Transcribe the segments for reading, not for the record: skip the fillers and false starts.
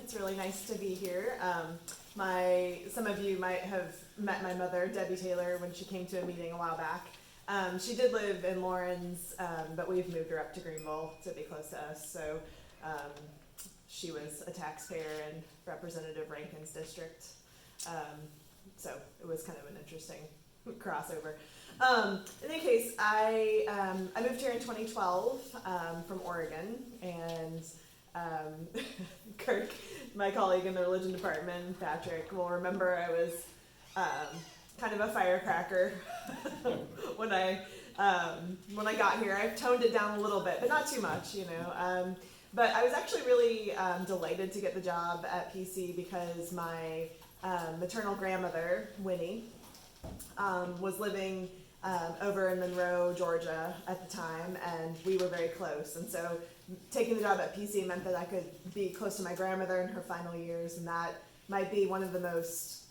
It's really nice to be here. Some of you might have met my mother, Debbie Taylor, when she came to a meeting a while back. She did live in Lawrence, but we've moved her up to Greenville to be close to us. So she was a taxpayer in Representative Rankin's district. So it was kind of an interesting crossover. In any case, I moved here in 2012 from Oregon, and Kirk, my colleague in the religion department, Patrick, will remember I was kind of a firecracker when I got here. I've toned it down a little bit, but not too much, you know. But I was actually really delighted to get the job at PC because my maternal grandmother, Winnie, was living over in Monroe, Georgia at the time, and we were very close. And so taking the job at PC meant that I could be close to my grandmother in her final years, and that might be one of the most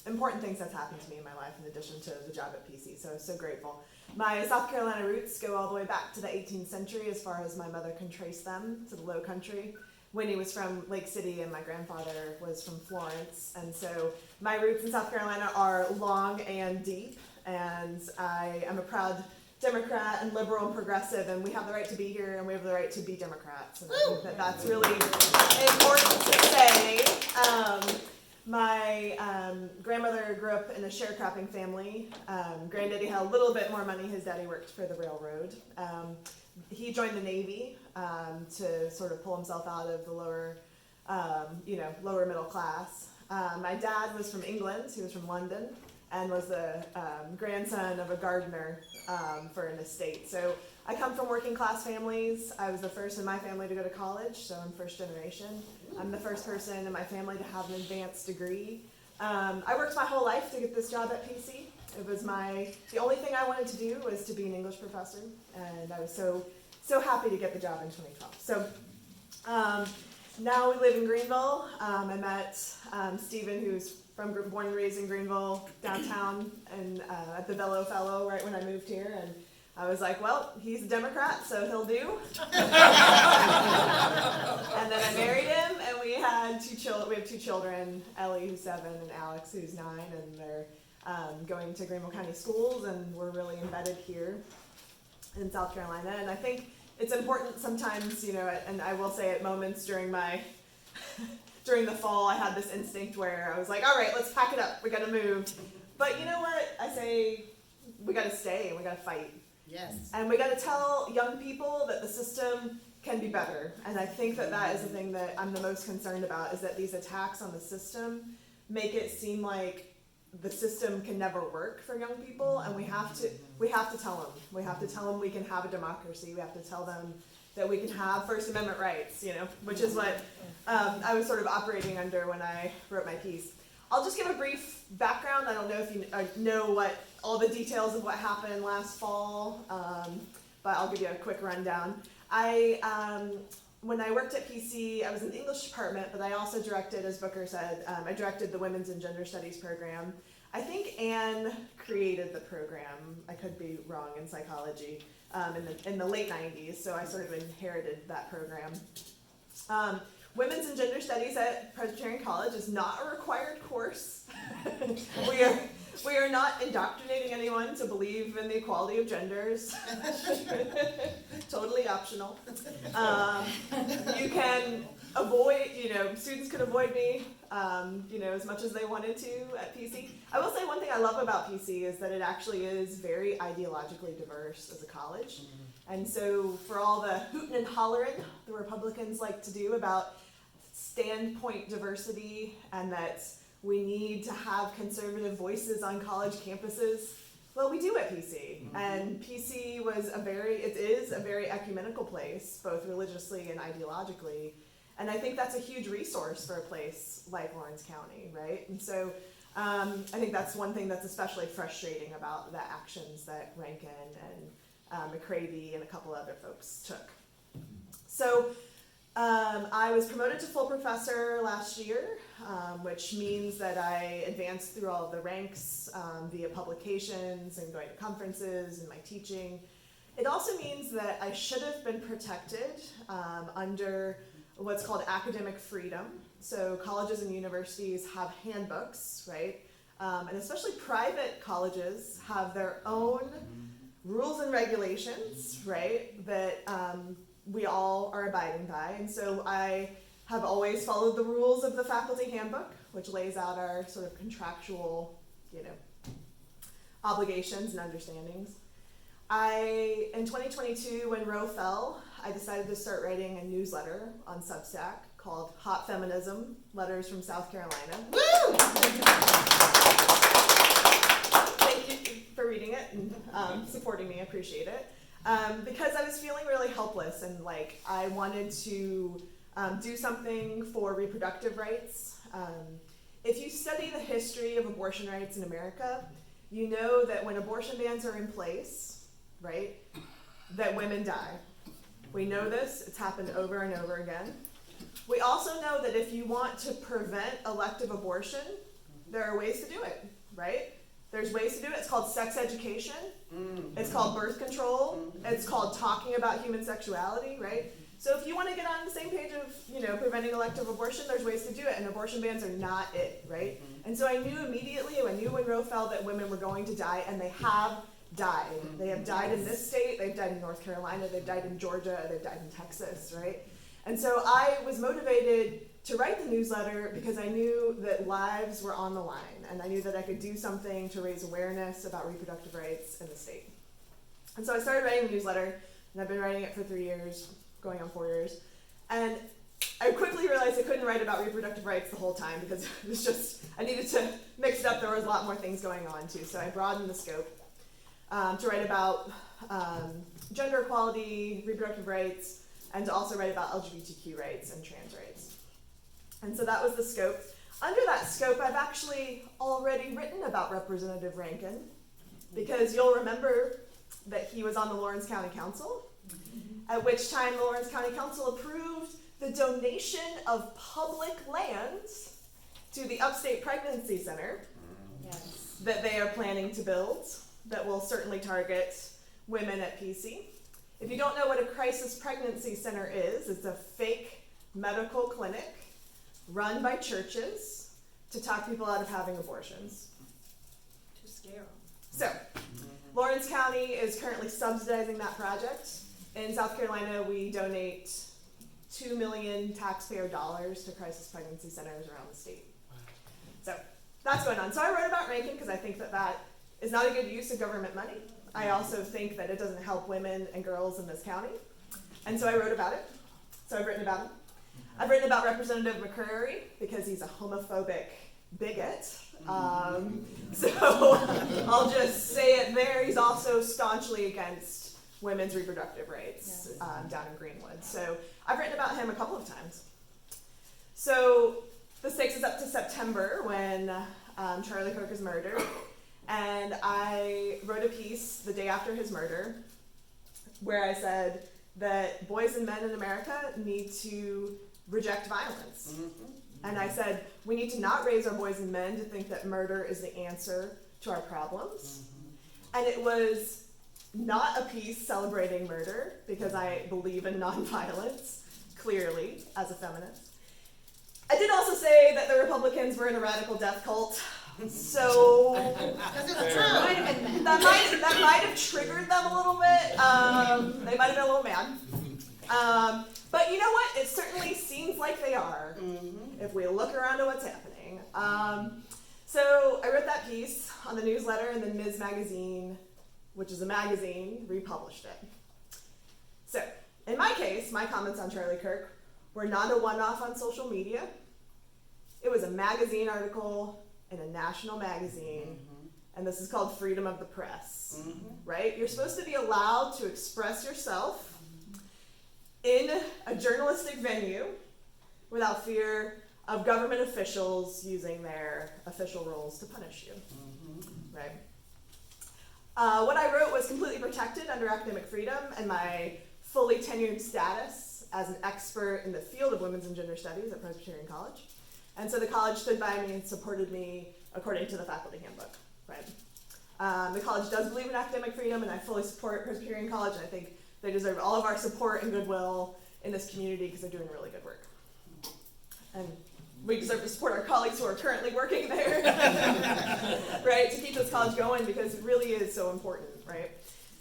important things that's happened to me in my life in addition to the job at PC. So I was so grateful. My South Carolina roots go all the way back to the 18th century as far as my mother can trace them to the Low Country. Winnie was from Lake City and my grandfather was from Florence. And so my roots in South Carolina are long and deep, and I am a proud Democrat and liberal and progressive, and we have the right to be here and we have the right to be Democrats. And I think that that's really important to say. My grandmother grew up in a sharecropping family. Granddaddy had a little bit more money. His daddy worked for the railroad. He joined the Navy to sort of pull himself out of the lower middle class. My dad was from England. He was from London and was the grandson of a gardener for an estate. So I come from working class families. I was the first in my family to go to college, so I'm first generation. I'm the first person in my family to have an advanced degree. I worked my whole life to get this job at PC. It was the only thing I wanted to do was to be an English professor, and I was so happy to get the job in 2012. So now we live in Greenville. I met Stephen, who's born and raised in Greenville, downtown, and at the Bellow Fellow right when I moved here, and I was like, well, he's a Democrat, so he'll do. And then I married him, and we had two children. We have two children, Ellie, who's 7, and Alex, who's 9, and they're going to Greenville County schools, and we're really embedded here in South Carolina. And I think it's important sometimes, you know, and I will say at moments during the fall, I had this instinct where I was like, all right, let's pack it up. We got to move. But you know what? I say we got to stay and we got to fight. Yes. And we got to tell young people that the system can be better. And I think that is the thing that I'm the most concerned about, is that these attacks on the system make it seem like the system can never work for young people, and we have to tell them. We have to tell them we can have a democracy. We have to tell them that we can have First Amendment rights, you know, which is what I was sort of operating under when I wrote my piece. I'll just give a brief background. I don't know if you know what all the details of what happened last fall, but I'll give you a quick rundown. When I worked at PC, I was in the English department, but I also directed, as Booker said, I directed the Women's and Gender Studies program. I think Anne created the program. I could be wrong in psychology, in the late 90s, so I sort of inherited that program. Women's and Gender Studies at Presbyterian College is not a required course. We are not indoctrinating anyone to believe in the equality of genders. Totally optional. You can avoid, students could avoid me, as much as they wanted to at PC. I will say one thing I love about PC is that it actually is very ideologically diverse as a college. And so for all the hooting and hollering the Republicans like to do about standpoint diversity and that we need to have conservative voices on college campuses, well, we do at PC. And PC is a very ecumenical place, both religiously and ideologically. And I think that's a huge resource for a place like Lawrence County, right? And so I think that's one thing that's especially frustrating about the actions that Rankin and McCravy and a couple other folks took. So I was promoted to full professor last year, which means that I advanced through all of the ranks via publications and going to conferences and my teaching. It also means that I should have been protected under what's called academic freedom. So colleges and universities have handbooks, right? And especially private colleges have their own rules and regulations, right, that we all are abiding by. And so I have always followed the rules of the faculty handbook, which lays out our sort of contractual, obligations and understandings. In 2022, when Roe fell, I decided to start writing a newsletter on Substack called Hot Feminism, Letters from South Carolina. Woo! Thank you for reading it and supporting me, I appreciate it. Because I was feeling really helpless and like I wanted to do something for reproductive rights. If you study the history of abortion rights in America, you know that when abortion bans are in place, right, that women die. We know this, it's happened over and over again. We also know that if you want to prevent elective abortion, there are ways to do it, right? There's ways to do it. It's called sex education. It's called birth control. It's called talking about human sexuality, right? So if you want to get on the same page of, preventing elective abortion, there's ways to do it, and abortion bans are not it, right? And so I knew immediately, I knew when Roe fell that women were going to die, and they have died. They have died in this state, they've died in North Carolina, they've died in Georgia, they've died in Texas, right? And so I was motivated to write the newsletter because I knew that lives were on the line, and I knew that I could do something to raise awareness about reproductive rights in the state. And so I started writing the newsletter, and I've been writing it for 3 years, going on 4 years. And I quickly realized I couldn't write about reproductive rights the whole time because it was just, I needed to mix it up. There was a lot more things going on too. So I broadened the scope to write about gender equality, reproductive rights, and to also write about LGBTQ rights and trans rights. And so that was the scope. Under that scope, I've actually already written about Representative Rankin because you'll remember that he was on the Lawrence County Council, at which time the Lawrence County Council approved the donation of public lands to the Upstate Pregnancy Center that they are planning to build that will certainly target women at PC. If you don't know what a crisis pregnancy center is, it's a fake medical clinic run by churches to talk people out of having abortions. To scare them. So, Lawrence County is currently subsidizing that project. In South Carolina, we donate $2 million taxpayer dollars to crisis pregnancy centers around the state. So, that's going on. So I wrote about Rankin because I think that that is not a good use of government money. I also think that it doesn't help women and girls in this county. And so I wrote about it. So I've written about him. I've written about Representative McCravy because he's a homophobic bigot. So I'll just say it there. He's also staunchly against women's reproductive rights down in Greenwood. So I've written about him a couple of times. So this takes us up to September when Charlie Kirk is murdered. And I wrote a piece the day after his murder where I said that boys and men in America need to reject violence. And I said, we need to not raise our boys and men to think that murder is the answer to our problems. And it was not a piece celebrating murder because I believe in nonviolence, clearly, as a feminist. I did also say that the Republicans were in a radical death cult. So that might have triggered them a little bit. They might have been a little mad. But you know what? It certainly seems like they are if we look around at what's happening. So I wrote that piece on the newsletter, and then Ms. Magazine, which is a magazine, republished it. So in my case, my comments on Charlie Kirk were not a one-off on social media. It was a magazine article in a national magazine, and this is called freedom of the press, right? You're supposed to be allowed to express yourself in a journalistic venue without fear of government officials using their official roles to punish you, right? What I wrote was completely protected under academic freedom and my fully tenured status as an expert in the field of women's and gender studies at Presbyterian College. And so the college stood by me and supported me according to the faculty handbook, right? The college does believe in academic freedom, and I fully support Presbyterian College, and I think they deserve all of our support and goodwill in this community because they're doing really good work. And we deserve to support our colleagues who are currently working there, right, to keep this college going because it really is so important, right?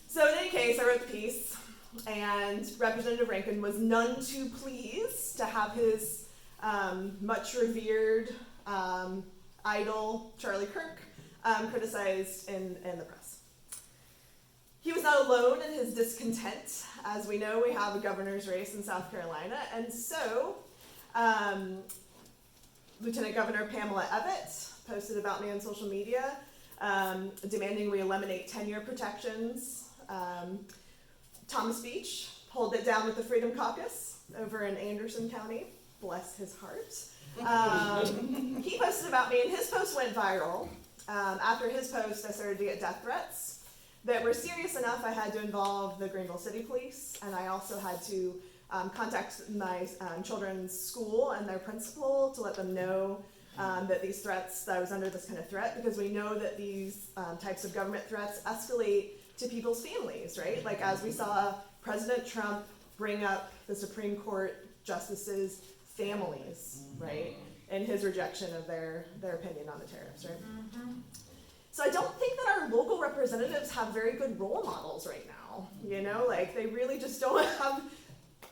So in any case, I wrote the piece, and Representative Rankin was none too pleased to have his much revered idol, Charlie Kirk, criticized in the press. He was not alone in his discontent. As we know, we have a governor's race in South Carolina, and so Lieutenant Governor Pamela Abbott posted about me on social media, demanding we eliminate tenure protections. Thomas Beach pulled it down with the Freedom Caucus over in Anderson County. Bless his heart. He posted about me, and his post went viral. After his post, I started to get death threats that were serious enough I had to involve the Greenville City Police, and I also had to contact my children's school and their principal to let them know that these threats, that I was under this kind of threat, because we know that these types of government threats escalate to people's families, right? Like as we saw President Trump bring up the Supreme Court justices' families, right? In his rejection of their opinion on the tariffs, right? So I don't think that our local representatives have very good role models right now, you know? Like they really just don't have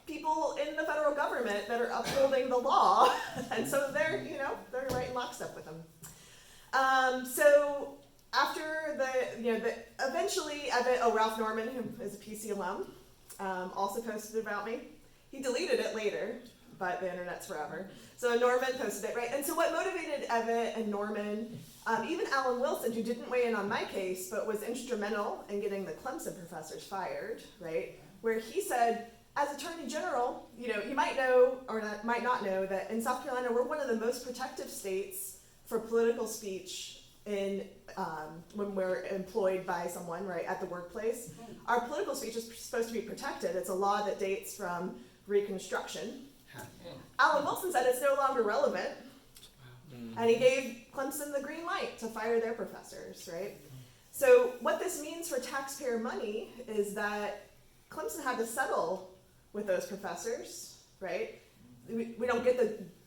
people in the federal government that are upholding the law, and so they're right in lockstep with them. So after eventually Ralph Norman, who is a PC alum, also posted about me. He deleted it later, but the internet's forever. So Norman posted it, right? And so what motivated Evan and Norman, even Alan Wilson, who didn't weigh in on my case, but was instrumental in getting the Clemson professors fired, right? Where he said, as Attorney General, you might know or might not know that in South Carolina, we're one of the most protective states for political speech in when we're employed by someone, right, at the workplace. Our political speech is supposed to be protected. It's a law that dates from Reconstruction. Alan Wilson said it's no longer relevant, and he gave Clemson the green light to fire their professors, right? So what this means for taxpayer money is that Clemson had to settle with those professors, right? We don't get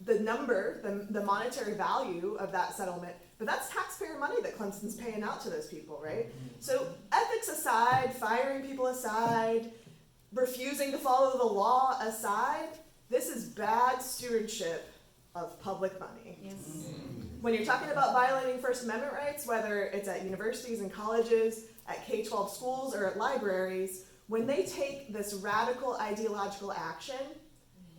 the number, the monetary value of that settlement, but that's taxpayer money that Clemson's paying out to those people, right? So ethics aside, firing people aside, refusing to follow the law aside, this is bad stewardship of public money. Yes. When you're talking about violating First Amendment rights, whether it's at universities and colleges, at K-12 schools, or at libraries, when they take this radical ideological action,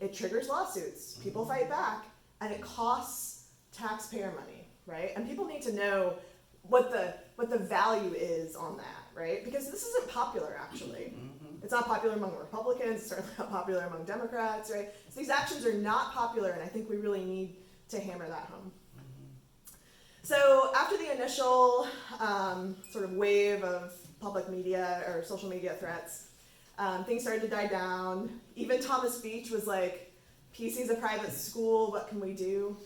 it triggers lawsuits. People fight back, and it costs taxpayer money, right? And people need to know what the value is on that, right? Because this isn't popular, actually. It's not popular among Republicans, it's certainly not popular among Democrats, right? So these actions are not popular, and I think we really need to hammer that home. So after the initial sort of wave of public media or social media threats, things started to die down. Even Thomas Beach was like, PC's a private school, what can we do?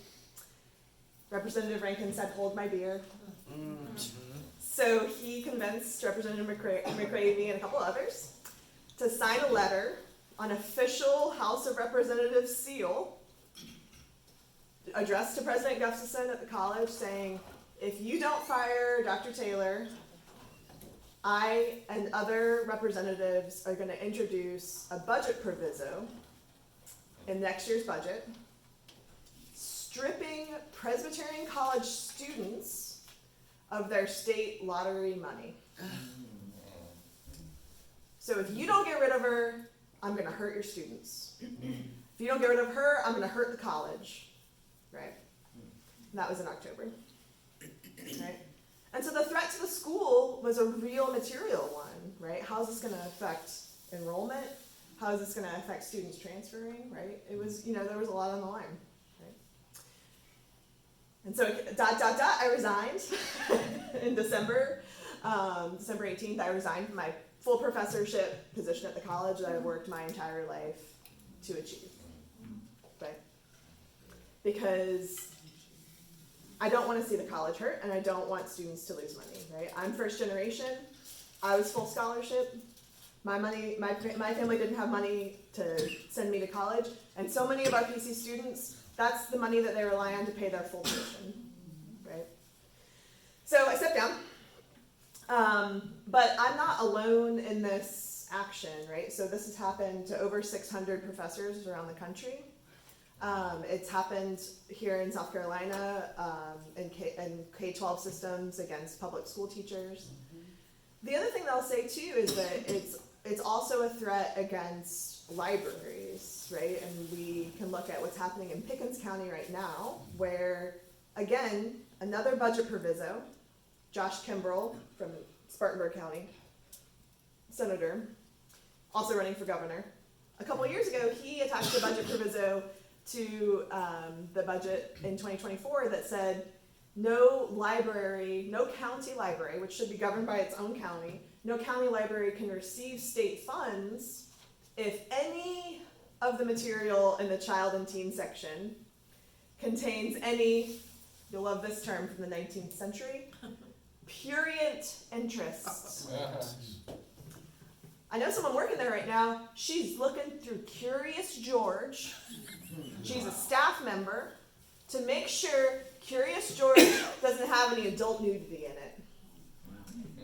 Representative Rankin said, hold my beer. So he convinced Representative McCravy and a couple others to sign a letter on official House of Representatives seal addressed to President Gustafson at the college saying, if you don't fire Dr. Taylor, I and other representatives are going to introduce a budget proviso in next year's budget, stripping Presbyterian College students of their state lottery money. So if you don't get rid of her, I'm going to hurt your students. If you don't get rid of her, I'm going to hurt the college. Right? And that was in October. Right? And so the threat to the school was a real material one, right? How is this going to affect enrollment? How is this going to affect students transferring, right? It was, there was a lot on the line, right? And so, ... I resigned in December 18th. I resigned from my full professorship position at the college that I've worked my entire life to achieve, right? Because I don't want to see the college hurt, and I don't want students to lose money, right? I'm first generation. I was full scholarship. My family didn't have money to send me to college, and so many of our PC students, that's the money that they rely on to pay their full tuition, right? So I stepped down, but I'm not alone in this action, right? So this has happened to over 600 professors around the country. It's happened here in South Carolina in K-12 systems against public school teachers. The other thing that I'll say too is that it's also a threat against libraries, right? And we can look at what's happening in Pickens County right now, where, again, another budget proviso, Josh Kimbrell from Spartanburg County, senator, also running for governor. A couple of years ago, he attached a budget proviso to the budget in 2024 that said no county library, which should be governed by its own county, no county library can receive state funds if any of the material in the child and teen section contains any, you'll love this term from the 19th century, prurient interest. I know someone working there right now, she's looking through Curious George. She's a staff member to make sure Curious George doesn't have any adult nudity in it.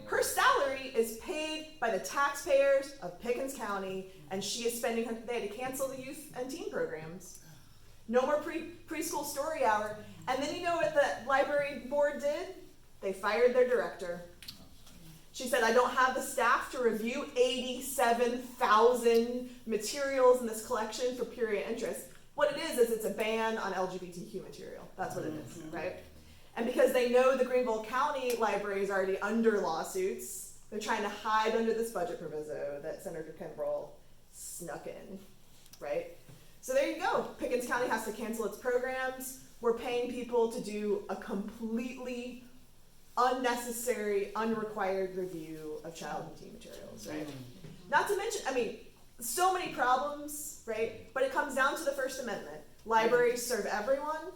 Her salary is paid by the taxpayers of Pickens County, and she is spending they had to cancel the youth and teen programs. No more preschool story hour. And then you know what the library board did? They fired their director. She said, I don't have the staff to review 87,000 materials in this collection for prurient interest. What it is it's a ban on LGBTQ material. That's what it is, right? And because they know the Greenville County Library is already under lawsuits, they're trying to hide under this budget proviso that Senator Kimbrell snuck in, right? So there you go. Pickens County has to cancel its programs. We're paying people to do a completely unnecessary, unrequired review of child and teen materials, right? Not to mention, so many problems, right? But it comes down to the First Amendment. Libraries serve everyone.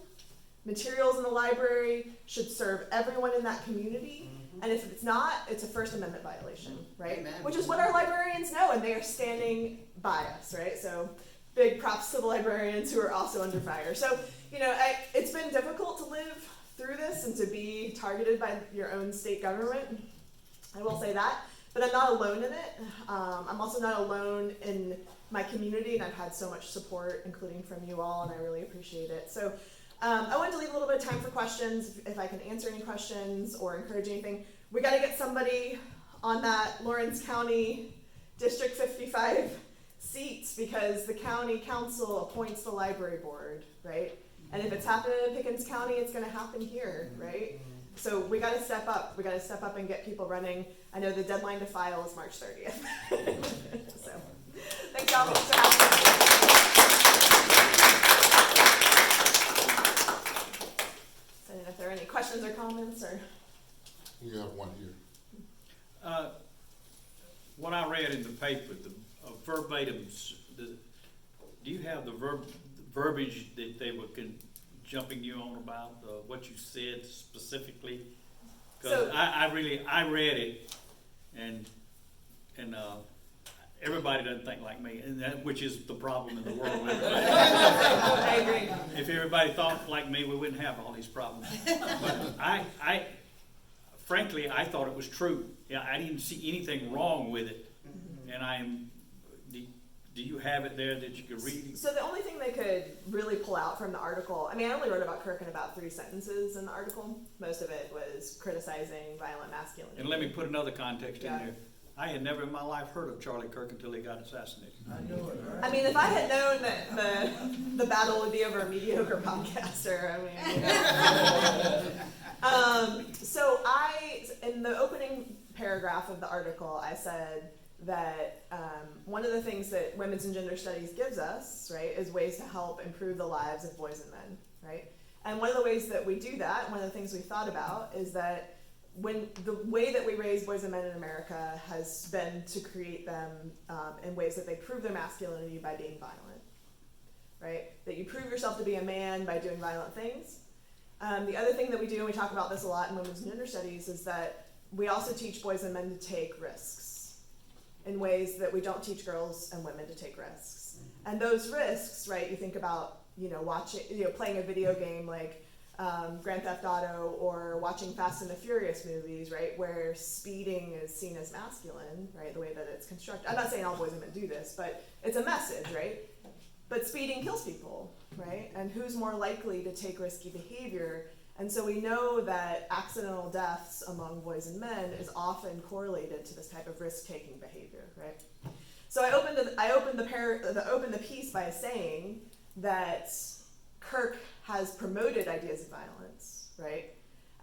Materials in the library should serve everyone in that community. And if it's not, it's a First Amendment violation, right? Amen. Which is what our librarians know, and they are standing by us, right? So big props to the librarians who are also under fire. So, it's been difficult to live through this and to be targeted by your own state government. I will say that. But I'm not alone in it. I'm also not alone in my community, and I've had so much support, including from you all, and I really appreciate it. So I wanted to leave a little bit of time for questions, if I can answer any questions or encourage anything. We got to get somebody on that Lawrence County District 55 seats because the county council appoints the library board, right? And if it's happening in Pickens County, it's going to happen here, right? So we got to step up. We got to step up and get people running. I know the deadline to file is March 30th. So thanks y'all. Thanks for having me. So if there are any questions or comments or. We have one here. What I read in the paper, the verbatims, do you have the verbiage that they were jumping you on about what you said specifically? Because I read it, and everybody doesn't think like me, and which is the problem in the world. I agree. If everybody thought like me, we wouldn't have all these problems. But frankly, I thought it was true. Yeah, I didn't see anything wrong with it, and do you have it there that you could read? So the only thing they could really pull out from the article, I only wrote about Kirk in about 3 sentences in the article. Most of it was criticizing violent masculinity. And let me put another context in Yeah. there. I had never in my life heard of Charlie Kirk until he got assassinated. I know it, right? If I had known that the battle would be over a mediocre podcaster, so in the opening paragraph of the article, I said that one of the things that Women's and Gender Studies gives us, right, is ways to help improve the lives of boys and men, right? And one of the ways that we do that, one of the things we thought about is that when the way that we raise boys and men in America has been to create them in ways that they prove their masculinity by being violent, right? That you prove yourself to be a man by doing violent things. The other thing that we do, and we talk about this a lot in Women's and Gender Studies, is that we also teach boys and men to take risks in ways that we don't teach girls and women to take risks. And those risks, right, you think about, playing a video game like Grand Theft Auto or watching Fast and the Furious movies, right, where speeding is seen as masculine, right, the way that it's constructed. I'm not saying all boys and men do this, but it's a message, right? But speeding kills people, right? And who's more likely to take risky behavior? And so we know that accidental deaths among boys and men is often correlated to this type of risk-taking behavior, right? So I opened the piece by saying that Kirk has promoted ideas of violence, right?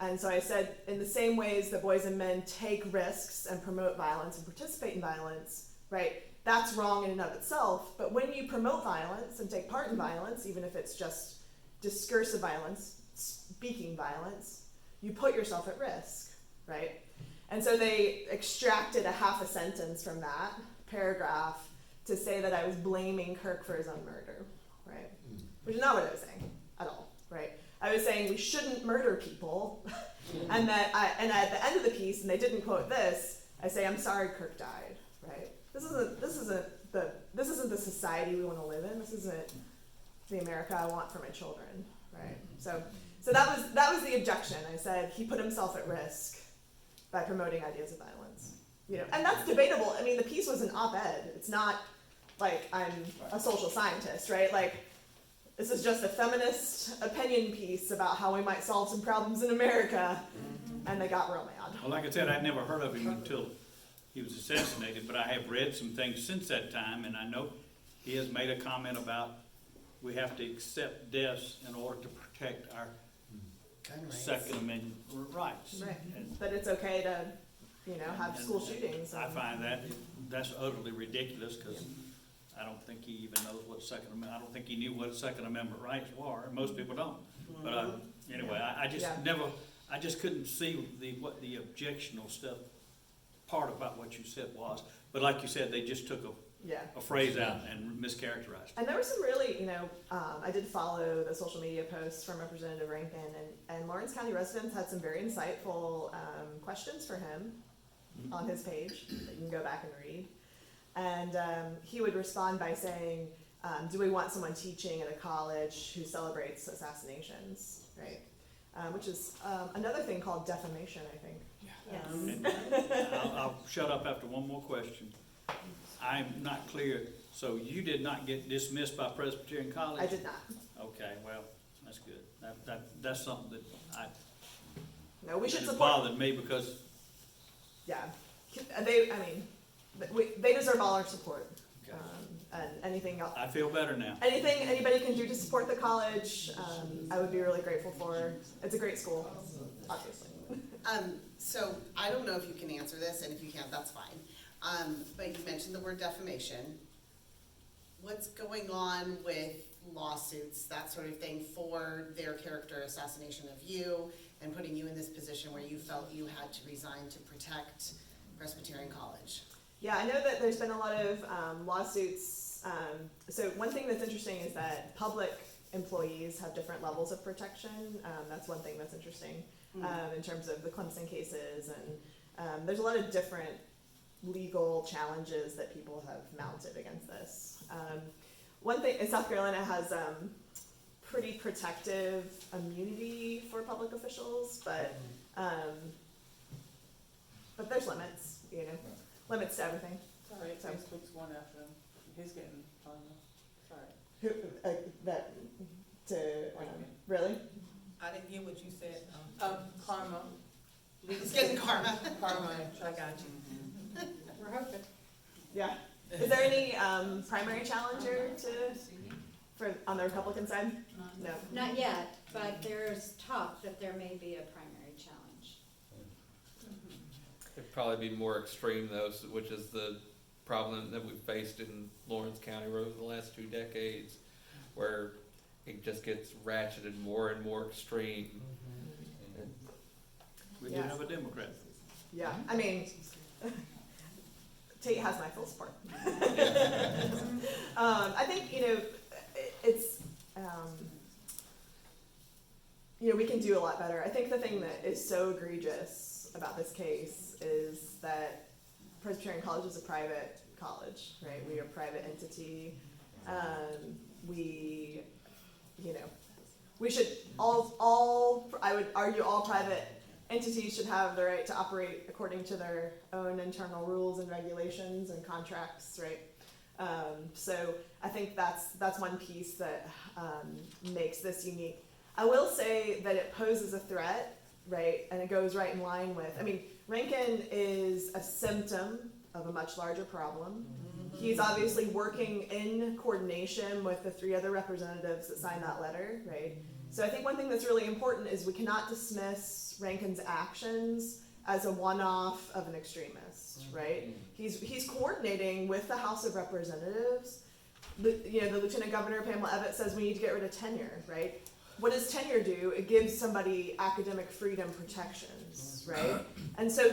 And so I said, in the same ways that boys and men take risks and promote violence and participate in violence, right? That's wrong in and of itself. But when you promote violence and take part in violence, even if it's just discursive violence, speaking violence, you put yourself at risk, right? And so they extracted a half a sentence from that paragraph to say that I was blaming Kirk for his own murder, right? Which is not what I was saying at all, right? I was saying we shouldn't murder people, and at the end of the piece, and they didn't quote this, I say, I'm sorry Kirk died, right? This isn't the society we want to live in. This isn't the America I want for my children, right? So that was the objection. I said he put himself at risk by promoting ideas of violence, and that's debatable. I mean, the piece was an op-ed. It's not like I'm a social scientist, right? Like, this is just a feminist opinion piece about how we might solve some problems in America, and they got real mad. Well, like I said, I'd never heard of him until he was assassinated, but I have read some things since that time, and I know he has made a comment about we have to accept deaths in order to protect our Second Amendment rights. Right. And, That it's okay to, have school shootings. I find that's utterly ridiculous, because I don't think he even knows what Second Amendment. I don't think he knew what Second Amendment rights were. Most people don't. But anyway, I just I just couldn't see what the objectional stuff part about what you said was. But like you said, they just took a phrase out and mischaracterized it. And there were some really, I did follow the social media posts from Representative Rankin, and Lawrence County residents had some very insightful questions for him on his page that you can go back and read. And he would respond by saying, do we want someone teaching at a college who celebrates assassinations, right? Which is another thing called defamation, I think. Yes. And I'll shut up after one more question. I'm not clear, so you did not get dismissed by Presbyterian College? I did not. Okay, well, that's good. That's something that No, we should has support. bothered me, because They deserve all our support. Okay. And anything else. I feel better now. Anything anybody can do to support the college, I would be really grateful for. It's a great school, obviously. So I don't know if you can answer this, and if you can't, that's fine. But you mentioned the word defamation. What's going on with lawsuits, that sort of thing, for their character assassination of you and putting you in this position where you felt you had to resign to protect Presbyterian College? Yeah, I know that there's been a lot of lawsuits. So one thing that's interesting is that public employees have different levels of protection. That's one thing that's interesting in terms of the Clemson cases. And there's a lot of different legal challenges that people have mounted against this. One thing, South Carolina has pretty protective immunity for public officials, but there's limits, limits to everything. Sorry, So- Facebook's one after him. He's getting sorry. Who, really? I didn't hear what you said. Karma. It's getting karma. Karma. I got you. We're hoping. Yeah. Is there any primary challenger on the Republican side? No. Not yet, but there's talk that there may be a primary challenge. It'd probably be more extreme though, which is the problem that we've faced in Lawrence County over the last 2 decades, where it just gets ratcheted more and more extreme. We do Yes. have a Democrat. Yeah. I mean, Tate has my full support. I think, it's, we can do a lot better. I think the thing that is so egregious about this case is that Presbyterian College is a private college, right? We are a private entity. We, you know, we should I would argue all private entities should have the right to operate according to their own internal rules and regulations and contracts, right? So I think that's one piece that makes this unique. I will say that it poses a threat, right? And it goes right in line with, I mean, Rankin is a symptom of a much larger problem. He's obviously working in coordination with the 3 other representatives that signed that letter, right? So I think one thing that's really important is we cannot dismiss Rankin's actions as a one-off of an extremist, right? He's coordinating with the House of Representatives. The Lieutenant Governor Pamela Evett says we need to get rid of tenure, right? What does tenure do? It gives somebody academic freedom protections, right? And so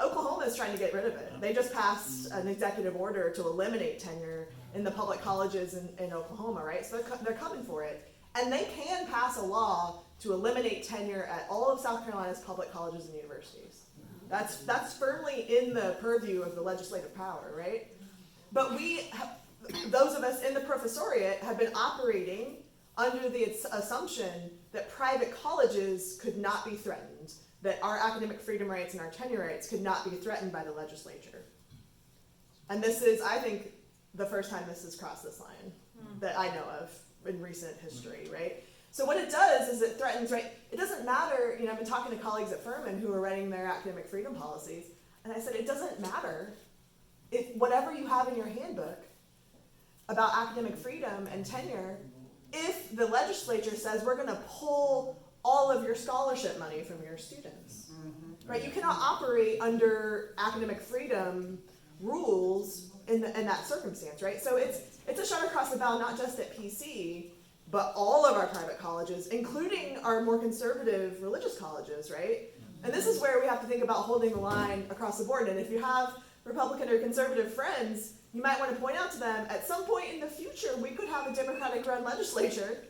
Oklahoma is trying to get rid of it. They just passed an executive order to eliminate tenure in the public colleges in Oklahoma, right? So they're coming for it. And they can pass a law to eliminate tenure at all of South Carolina's public colleges and universities. That's firmly in the purview of the legislative power, right? But those of us in the professoriate have been operating under the assumption that private colleges could not be threatened, that our academic freedom rights and our tenure rights could not be threatened by the legislature. And this is, I think, the first time this has crossed this line that I know of in recent history, right? So what it does is it threatens, right? It doesn't matter, I've been talking to colleagues at Furman who are writing their academic freedom policies, and I said, it doesn't matter if whatever you have in your handbook about academic freedom and tenure, if the legislature says we're going to pull all of your scholarship money from your students, right? You cannot operate under academic freedom rules in that circumstance, right? So it's a shot across the bow, not just at PC, but all of our private colleges, including our more conservative religious colleges, right? And this is where we have to think about holding the line across the board. And if you have Republican or conservative friends, you might want to point out to them, at some point in the future, we could have a Democratic-run legislature.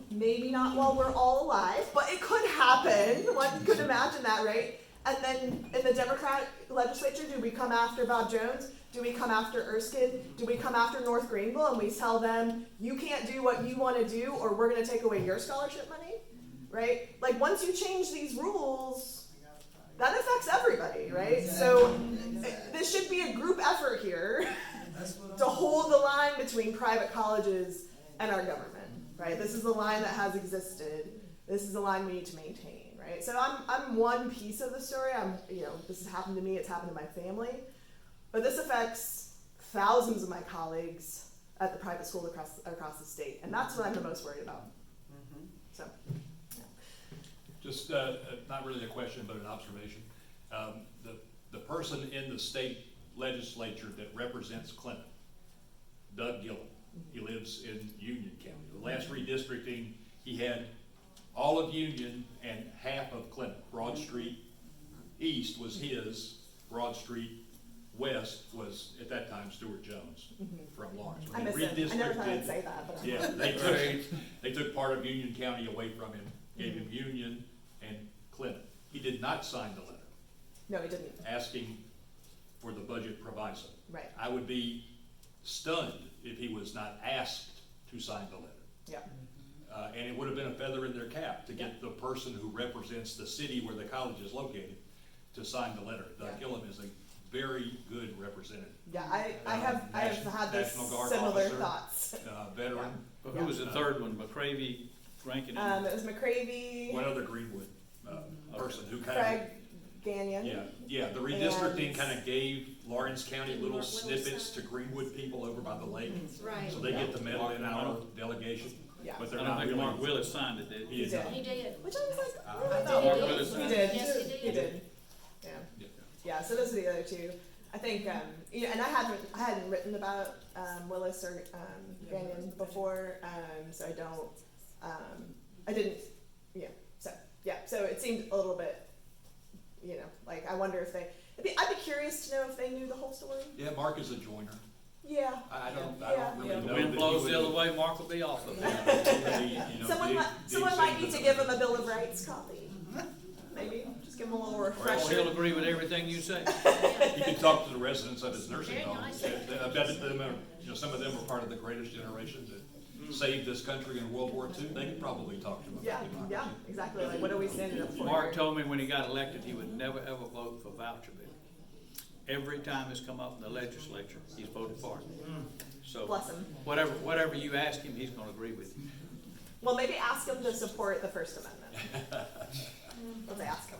Maybe not while we're all alive, but it could happen. One could imagine that, right? And then in the Democratic legislature, do we come after Bob Jones? Do we come after Erskine? Do we come after North Greenville and we tell them, you can't do what you want to do or we're going to take away your scholarship money? Right? Like, once you change these rules, that affects everybody, right? So this should be a group effort here to hold the line between private colleges and our government, right? This is the line that has existed. This is the line we need to maintain, right? So I'm one piece of the story. This has happened to me. It's happened to my family. But this affects thousands of my colleagues at the private schools across the state. And that's what I'm the most worried about. So, yeah. Just not really a question, but an observation. The person in the state legislature that represents Clinton, Doug Gillum, he lives in Union County. The last redistricting, he had all of Union and half of Clinton. Broad Street East was his, Broad Street West was, at that time, Stuart Jones from Lawrence. I miss him. I never thought I'd say that. But Yeah, they took part of Union County away from him, gave him Union and Clinton. He did not sign the letter no, he didn't. asking for the budget proviso. Right. I would be stunned if he was not asked to sign the letter. Yeah. And it would have been a feather in their cap to get the person who represents the city where the college is located to sign the letter. Doug Gillum is a very good representative. Yeah, I have had this National Guard similar officer, thoughts. Veteran. But who was the third one? McCravy, Rankin? It was McCravy, One other Greenwood person who kind Craig of, Gagnon. yeah, the redistricting And- kind of gave Lawrence County little snippets to Greenwood people over by the lake. Right. So they get the medal in our delegation, Yeah. but I they're don't not think really. Mark Willis signed it, did He he? is not. He did. Which I was like, I oh, thought Mark he Willis did. he did. Yes, he did. He did. Yeah. Yeah. Yeah. So those are the other two. I think, and I hadn't written about Willis or Gagnon before, so I didn't. Yeah. So it seemed a little bit, like I wonder if I'd be curious to know if they knew the whole story. Yeah, Mark is a joiner. Yeah. I don't Yeah. really If the know. wind that blows he the would- other way, Mark will be also there. really, Someone dig might need into to the- give him a Bill of Rights copy. Maybe. Just give him a little Or else refresher. he'll agree with everything you say. You can talk to the residents of his nursing home. I bet them, some of them were part of the greatest generation that saved this country in World War II. They could probably talk to him Yeah, about yeah, democracy. exactly. Like, what are we standing up for? Mark here? told me when he got elected, he would never ever vote for voucher bill. Every time it's come up in the legislature, he's voted for it. So, Bless him. whatever you ask him, he's gonna agree with you. Well, maybe ask him to support the First Amendment. Let's ask him.